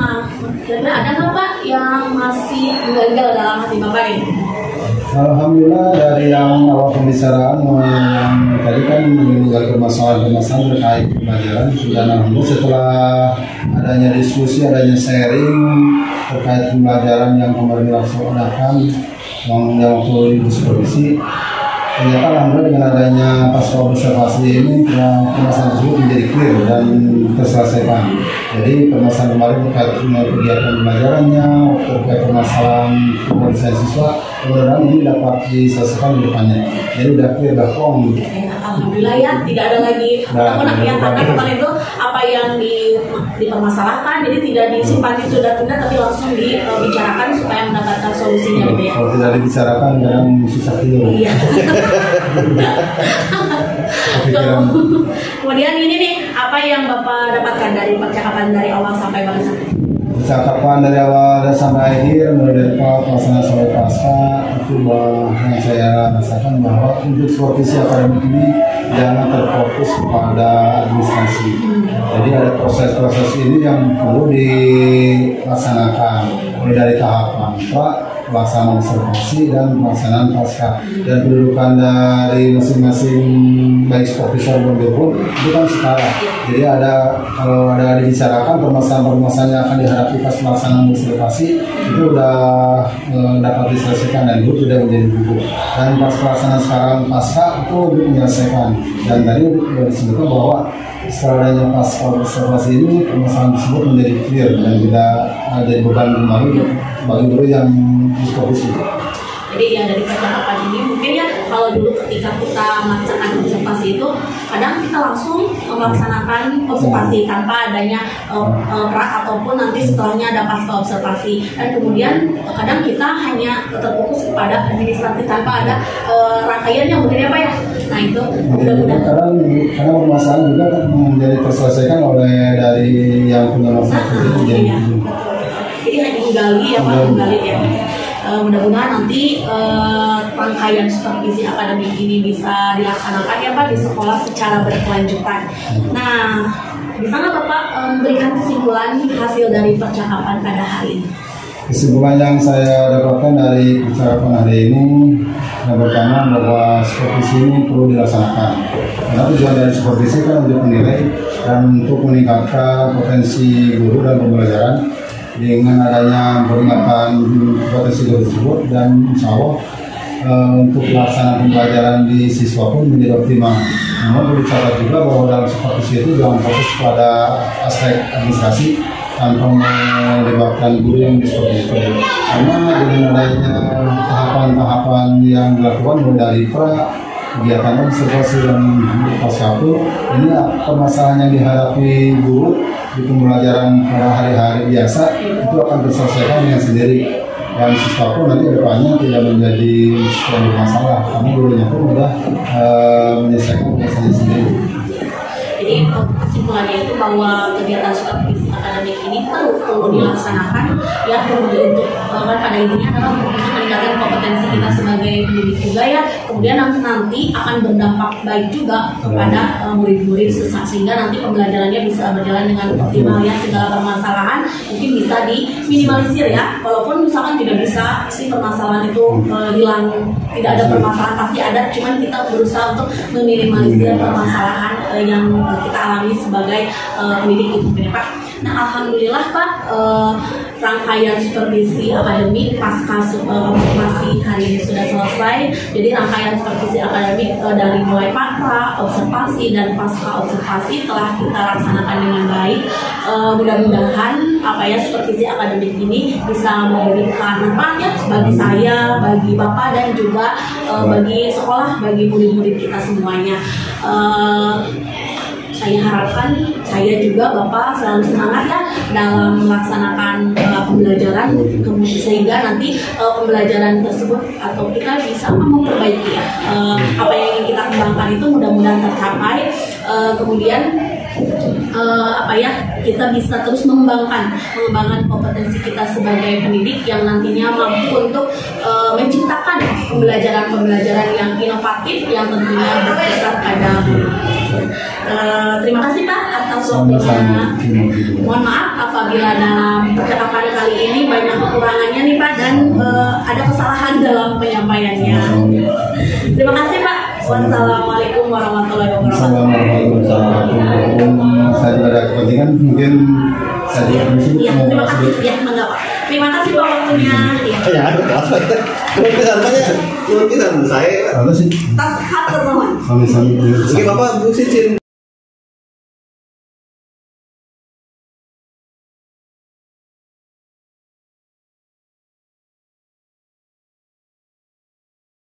kira-kira ada nggak Pak yang masih mengganjal dalam hati Bapak ini? Alhamdulillah dari yang awal pembicaraan yang tadi kan mengenai permasalahan-permasalahan terkait pembelajaran, dan alhamdulillah setelah adanya diskusi, adanya sharing terkait pembelajaran yang kemarin dilaksanakan yang waktu di supervisi, ternyata alhamdulillah dengan adanya pasca observasi ini permasalahan tersebut menjadi clear dan terselesaikan. Jadi permasalahan kemarin terkait kegiatan pembelajarannya, terkait permasalahan pemeriksaan siswa, mudah-mudahan ini dapat diselesaikan di depannya. Jadi udah clear, udah plong. alhamdulillah ya tidak ada lagi unek-unek yang karena kemarin itu apa yang dipermasalahkan jadi tidak disimpan di tunda-tunda tapi langsung dibicarakan supaya mendapatkan solusinya gitu ya. Kalau tidak dibicarakan kadang susah tidur. Iya. Kemudian ini nih apa yang Bapak dapatkan dari percakapan dari awal sampai barusan? Percakapan dari awal dan sampai akhir mulai dari pelaksanaan sampai pasca itu yang saya rasakan bahwa untuk supervisi akademik ini jangan terfokus pada administrasi. Jadi ada proses-proses ini yang perlu dilaksanakan mulai dari tahapan pelaksanaan observasi dan pelaksanaan pasca dan kedudukan dari masing-masing baik supervisor maupun dirut itu kan setara. Jadi kalau ada dibicarakan permasalahan-permasalahan yang akan dihadapi pas pelaksanaan observasi itu sudah dapat diselesaikan dan itu sudah menjadi gugur. Dan pas pelaksanaan sekarang pasca itu untuk menyelesaikan. Dan tadi sudah disebutkan bahwa setelah adanya pasca observasi ini permasalahan tersebut menjadi clear dan tidak jadi beban kembali bagi guru yang supervisi. Jadi ya dari percakapan ini mungkin ya kalau dulu ketika kita melaksanakan observasi itu kadang kita langsung melaksanakan observasi tanpa adanya pra ataupun nanti setelahnya ada pasca observasi dan kemudian kadang kita hanya terfokus kepada administratif tanpa ada rangkaian yang mungkin apa ya. Nah itu mudah-mudahan karena permasalahan juga kan menjadi terselesaikan oleh dari yang punya masalah itu jadi hanya menggali ya Pak, menggali ya. Mudah-mudahan nanti rangkaian supervisi akademik ini bisa dilaksanakan ya Pak di sekolah secara berkelanjutan. Nah, bisa nggak Bapak memberikan kesimpulan hasil dari percakapan pada hari ini? Kesimpulan yang saya dapatkan dari percakapan hari ini yang pertama bahwa supervisi ini perlu dilaksanakan. Karena tujuan dari supervisi kan untuk menilai dan untuk meningkatkan potensi guru dan pembelajaran dengan adanya peringatan potensi guru tersebut dan insya Allah untuk pelaksanaan pembelajaran di siswa pun menjadi optimal. Namun perlu dicatat juga bahwa dalam supervisi itu jangan fokus pada aspek administrasi tanpa melibatkan guru yang disupervisi. Karena dengan adanya tahapan-tahapan yang dilakukan mulai dari kegiatan observasi dan pasca ini permasalahan yang dihadapi guru di pembelajaran pada hari-hari biasa itu akan terselesaikan dengan sendiri dan siswa pun nanti depannya tidak menjadi suatu masalah karena gurunya pun sudah menyelesaikan tugasnya sendiri. Jadi kesimpulannya itu bahwa kegiatan supervisi akademik ini perlu dilaksanakan ya kemudian untuk pada intinya adalah untuk meningkatkan kompetensi kita sebagai pendidik juga ya kemudian nanti akan berdampak baik juga kepada murid-murid sehingga nanti pembelajarannya bisa berjalan dengan optimal ya segala permasalahan mungkin bisa diminimalisir ya walaupun misalkan tidak bisa si permasalahan itu hilang tidak ada permasalahan pasti ada cuman kita berusaha untuk meminimalisir permasalahan yang kita alami sebagai pendidik itu Pak. Nah alhamdulillah Pak rangkaian supervisi akademik pasca observasi hari ini sudah selesai. Jadi rangkaian supervisi akademik dari mulai pra, observasi dan pasca observasi telah kita laksanakan dengan baik. Mudah-mudahan apa ya supervisi akademik ini bisa memberikan manfaat ya bagi saya, bagi Bapak dan juga bagi sekolah, bagi murid-murid kita semuanya. Saya harapkan saya juga Bapak selalu semangat ya dalam melaksanakan pembelajaran sehingga nanti pembelajaran tersebut atau kita bisa memperbaiki ya apa yang ingin kita kembangkan itu mudah-mudahan tercapai kemudian kita bisa terus mengembangkan kompetensi kita sebagai pendidik yang nantinya mampu untuk menciptakan pembelajaran yang inovatif yang tentunya berpusat pada terima kasih Pak atas waktunya. Mohon maaf apabila dalam percakapan kali ini banyak kekurangannya nih Pak dan ada kesalahan dalam penyampaiannya. Terima kasih Pak. Wassalamualaikum warahmatullahi wabarakatuh. Saya juga ada kepentingan mungkin saya juga permisi. Ya, terima kasih. Ya, enggak Pak. Terima kasih Pak waktunya. Ya, ada apa? Lukisan saya. Apa sih? Tas hat termohon. Sambil Mungkin Bapak buka izin